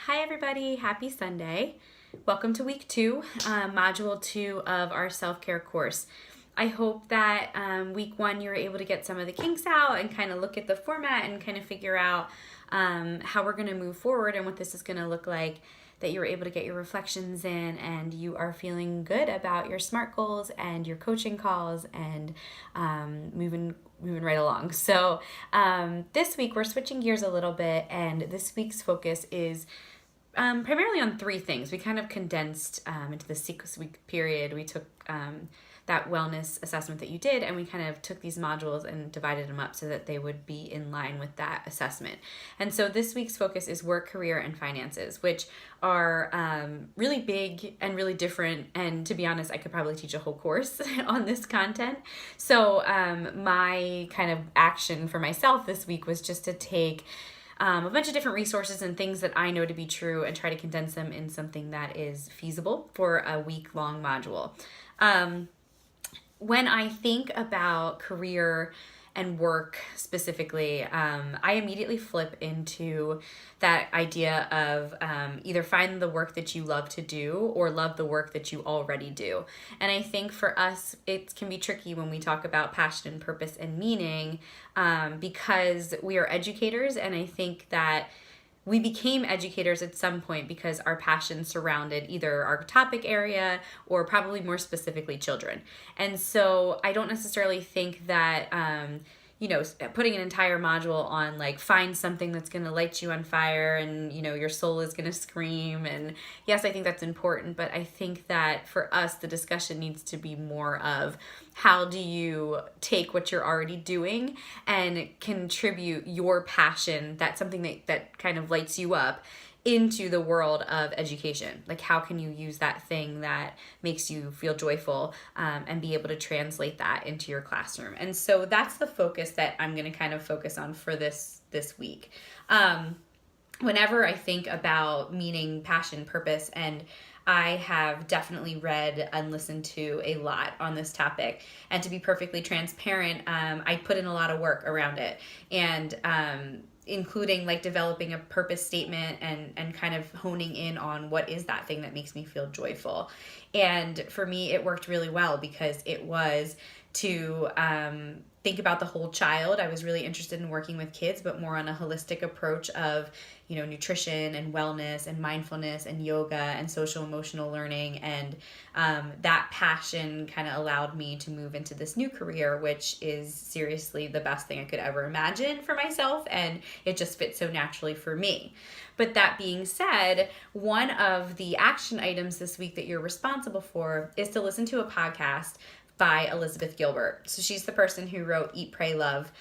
Hi everybody, happy Sunday. Welcome to week 2, module 2 of our self-care course. I hope that week 1 you were able to get some of the kinks out and kind of look at the format and kind of figure out how we're going to move forward and what this is going to look like, that you were able to get your reflections in and you are feeling good about your SMART goals and your coaching calls and moving right along. So this week we're switching gears a little bit, and this week's focus is primarily on 3 things. We kind of condensed into the 6-week period. We took that wellness assessment that you did, and we kind of took these modules and divided them up so that they would be in line with that assessment. And so this week's focus is work, career, and finances, which are really big and really different. And to be honest, I could probably teach a whole course on this content. So my kind of action for myself this week was just to take a bunch of different resources and things that I know to be true and try to condense them in something that is feasible for a week-long module. When I think about career and work specifically, I immediately flip into that idea of either find the work that you love to do or love the work that you already do. And I think for us, it can be tricky when we talk about passion and purpose and meaning because we are educators, and I think that we became educators at some point because our passion surrounded either our topic area or probably more specifically children. And so I don't necessarily think that, putting an entire module on like find something that's going to light you on fire and, your soul is going to scream. And yes, I think that's important, but I think that for us, the discussion needs to be more of how do you take what you're already doing and contribute your passion, that's something that kind of lights you up, into the world of education. Like, how can you use that thing that makes you feel joyful and be able to translate that into your classroom? And so that's the focus that I'm going to kind of focus on for this week. Whenever I think about meaning, passion, purpose, and I have definitely read and listened to a lot on this topic. And to be perfectly transparent, I put in a lot of work around it. And including like developing a purpose statement and kind of honing in on what is that thing that makes me feel joyful. And for me, it worked really well because it was to think about the whole child. I was really interested in working with kids, but more on a holistic approach of, nutrition and wellness and mindfulness and yoga and social emotional learning. And that passion kind of allowed me to move into this new career, which is seriously the best thing I could ever imagine for myself. And it just fits so naturally for me. But that being said, one of the action items this week that you're responsible for is to listen to a podcast by Elizabeth Gilbert. So she's the person who wrote Eat, Pray, Love.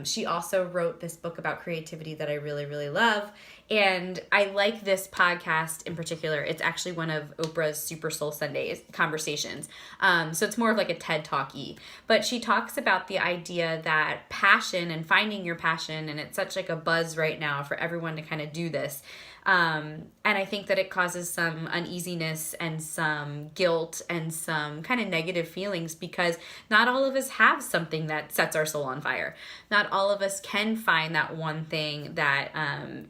She also wrote this book about creativity that I really, really love. And I like this podcast in particular. It's actually one of Oprah's Super Soul Sundays conversations. So it's more of like a TED Talk-y. But she talks about the idea that passion and finding your passion, and it's such like a buzz right now for everyone to kind of do this. And I think that it causes some uneasiness and some guilt and some kind of negative feelings because not all of us have something that sets our soul on fire. Not all of us can find that one thing that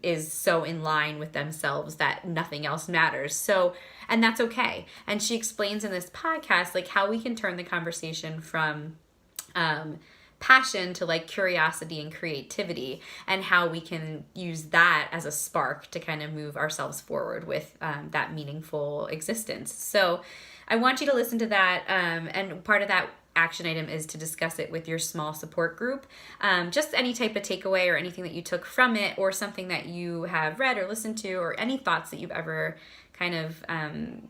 is so in line with themselves that nothing else matters. So, and that's okay. And she explains in this podcast like how we can turn the conversation from passion to like curiosity and creativity, and how we can use that as a spark to kind of move ourselves forward with that meaningful existence. So I want you to listen to that, and part of that action item is to discuss it with your small support group. Just any type of takeaway or anything that you took from it, or something that you have read or listened to, or any thoughts that you've ever kind of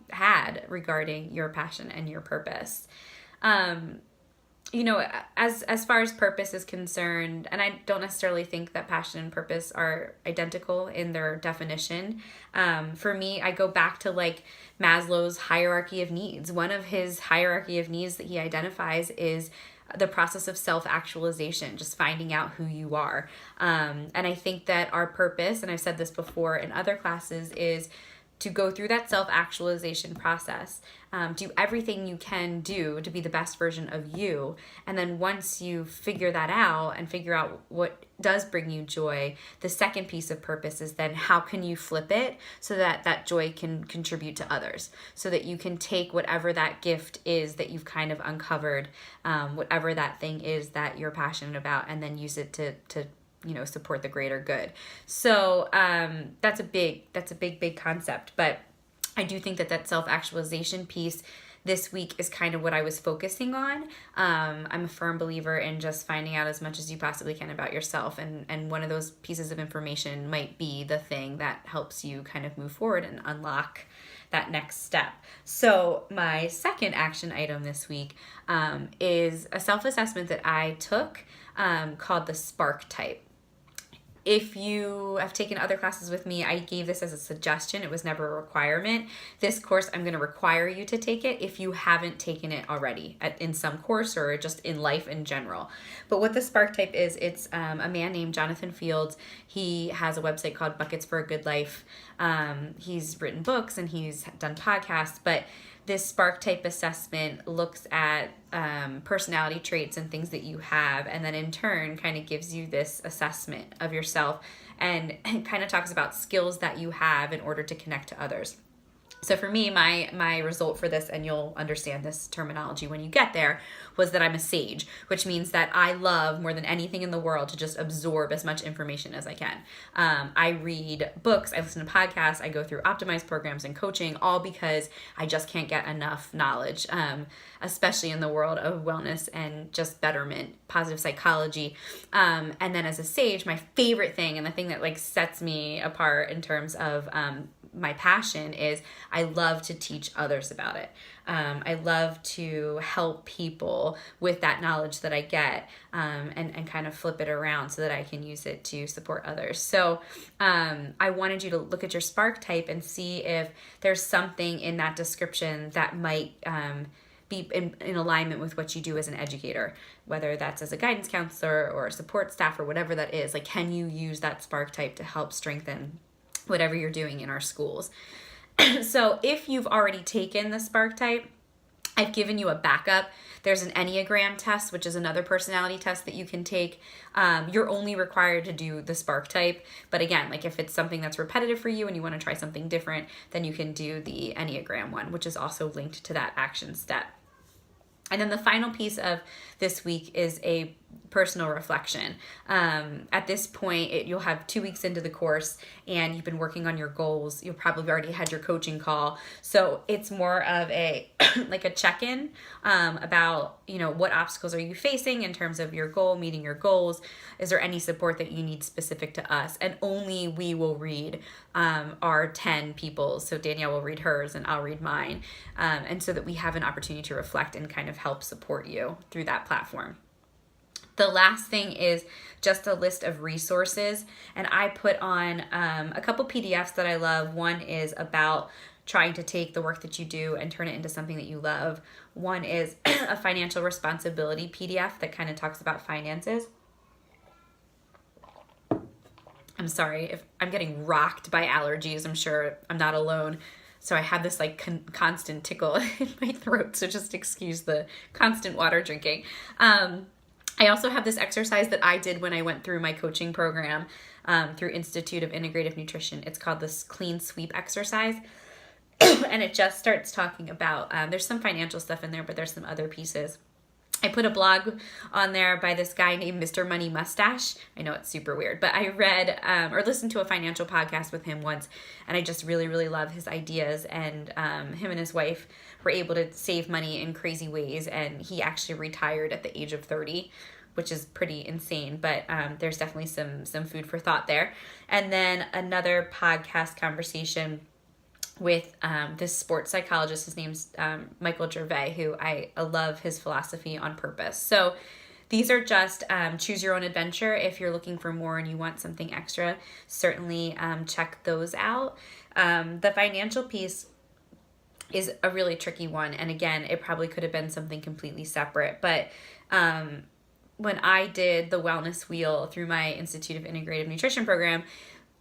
had regarding your passion and your purpose. As far as purpose is concerned, and I don't necessarily think that passion and purpose are identical in their definition. For me, I go back to like Maslow's hierarchy of needs. One of his hierarchy of needs that he identifies is the process of self-actualization, just finding out who you are. And I think that our purpose, and I've said this before in other classes, is to go through that self-actualization process. Do everything you can do to be the best version of you. And then once you figure that out and figure out what does bring you joy, the second piece of purpose is then how can you flip it so that that joy can contribute to others, so that you can take whatever that gift is that you've kind of uncovered, whatever that thing is that you're passionate about, and then use it to support the greater good. So that's a big concept, but I do think that self-actualization piece this week is kind of what I was focusing on. I'm a firm believer in just finding out as much as you possibly can about yourself, and one of those pieces of information might be the thing that helps you kind of move forward and unlock that next step. So my second action item this week is a self-assessment that I took called the Spark Type. If you have taken other classes with me, I gave this as a suggestion. It was never a requirement. This course, I'm going to require you to take it if you haven't taken it already in some course or just in life in general. But what the Spark Type is, it's a man named Jonathan Fields. He has a website called Buckets for a Good Life. He's written books and he's done podcasts, but this Spark Type assessment looks at personality traits and things that you have, and then in turn kind of gives you this assessment of yourself and kind of talks about skills that you have in order to connect to others. So for me, my result for this, and you'll understand this terminology when you get there, was that I'm a sage, which means that I love more than anything in the world to just absorb as much information as I can. I read books, I listen to podcasts, I go through optimized programs and coaching, all because I just can't get enough knowledge, especially in the world of wellness and just betterment, positive psychology. And then as a sage, my favorite thing and the thing that like sets me apart in terms of my passion is I love to teach others about it. I love to help people with that knowledge that I get and kind of flip it around so that I can use it to support others. So I wanted you to look at your Spark Type and see if there's something in that description that might be in alignment with what you do as an educator, whether that's as a guidance counselor or a support staff or whatever that is. Like, can you use that Spark Type to help strengthen whatever you're doing in our schools? So if you've already taken the Spark Type, I've given you a backup. There's an Enneagram test, which is another personality test that you can take. You're only required to do the Spark Type. But again, like if it's something that's repetitive for you and you want to try something different, then you can do the Enneagram one, which is also linked to that action step. And then the final piece of this week is a personal reflection. At this point, you'll have 2 weeks into the course and you've been working on your goals. You'll probably already had your coaching call. So it's more of a like a check-in about, what obstacles are you facing in terms of your goal, meeting your goals? Is there any support that you need specific to us? And only we will read our 10 people. So Danielle will read hers and I'll read mine. And so that we have an opportunity to reflect and kind of help support you through that platform. The last thing is just a list of resources, and I put on a couple PDFs that I love. One is about trying to take the work that you do and turn it into something that you love. One is a financial responsibility PDF that kind of talks about finances. I'm sorry if I'm getting rocked by allergies. I'm sure I'm not alone. So I have this like constant tickle in my throat, so just excuse the constant water drinking. I also have this exercise that I did when I went through my coaching program through Institute of Integrative Nutrition. It's called this Clean Sweep exercise. And it just starts talking about, there's some financial stuff in there, but there's some other pieces. I put a blog on there by this guy named Mr. Money Mustache. I know it's super weird, but I read or listened to a financial podcast with him once, and I just really, really love his ideas. And him and his wife were able to save money in crazy ways, and he actually retired at the age of 30, which is pretty insane, but there's definitely some food for thought there. And then another podcast conversation with this sports psychologist. His name's Michael Gervais, who I love his philosophy on purpose. So these are just choose your own adventure. If you're looking for more and you want something extra, certainly check those out. The financial piece is a really tricky one. And again, it probably could have been something completely separate. But when I did the wellness wheel through my Institute of Integrative Nutrition program,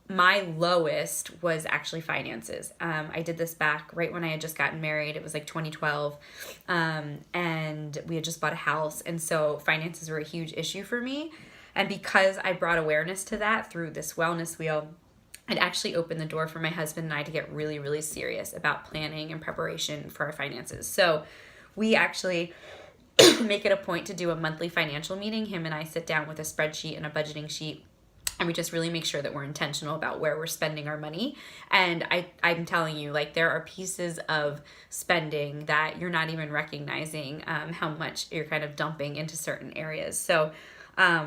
my lowest was actually finances. I did this back right when I had just gotten married. It was like 2012. And we had just bought a house. And so finances were a huge issue for me. And because I brought awareness to that through this wellness wheel, it actually opened the door for my husband and I to get really, really serious about planning and preparation for our finances. So we actually make it a point to do a monthly financial meeting. Him and I sit down with a spreadsheet and a budgeting sheet, and we just really make sure that we're intentional about where we're spending our money. And I'm telling you, like, there are pieces of spending that you're not even recognizing how much you're kind of dumping into certain areas. So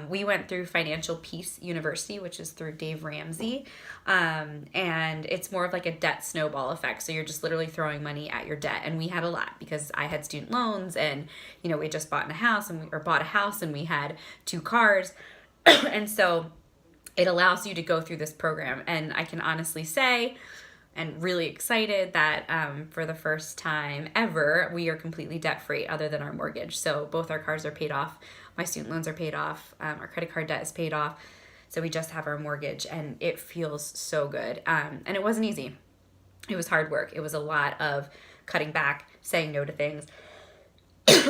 we went through Financial Peace University, which is through Dave Ramsey. And it's more of like a debt snowball effect. So you're just literally throwing money at your debt. And we had a lot because I had student loans, and, you know, we just bought a house and we had 2 cars. And so it allows you to go through this program. And I can honestly say, and really excited that for the first time ever, we are completely debt-free other than our mortgage. So both our cars are paid off. My student loans are paid off. Our credit card debt is paid off. So we just have our mortgage, and it feels so good. And it wasn't easy. It was hard work. It was a lot of cutting back, saying no to things,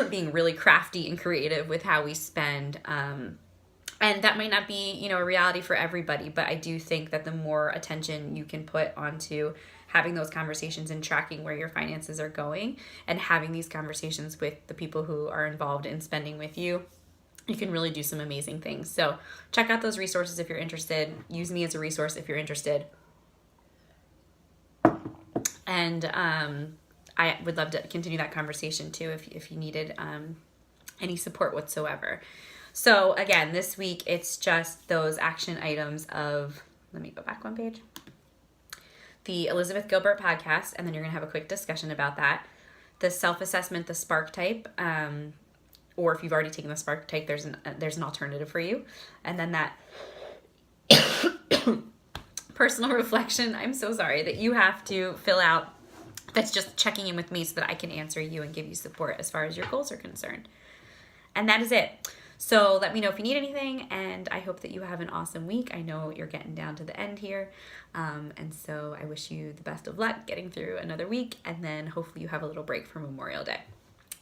being really crafty and creative with how we spend. And that might not be, you know, a reality for everybody, but I do think that the more attention you can put onto having those conversations and tracking where your finances are going and having these conversations with the people who are involved in spending with you, you can really do some amazing things. So check out those resources if you're interested. Use me as a resource if you're interested. And I would love to continue that conversation too if you needed any support whatsoever. So again, this week, it's just those action items of, let me go back one page, the Elizabeth Gilbert podcast, and then you're going to have a quick discussion about that. The self-assessment, the Spark type, or if you've already taken the Spark type, there's an alternative for you. And then that personal reflection, I'm so sorry, that you have to fill out. That's just checking in with me so that I can answer you and give you support as far as your goals are concerned. And that is it. So let me know if you need anything, and I hope that you have an awesome week. I know you're getting down to the end here, and so I wish you the best of luck getting through another week, and then hopefully you have a little break for Memorial Day.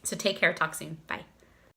So take care. Talk soon. Bye.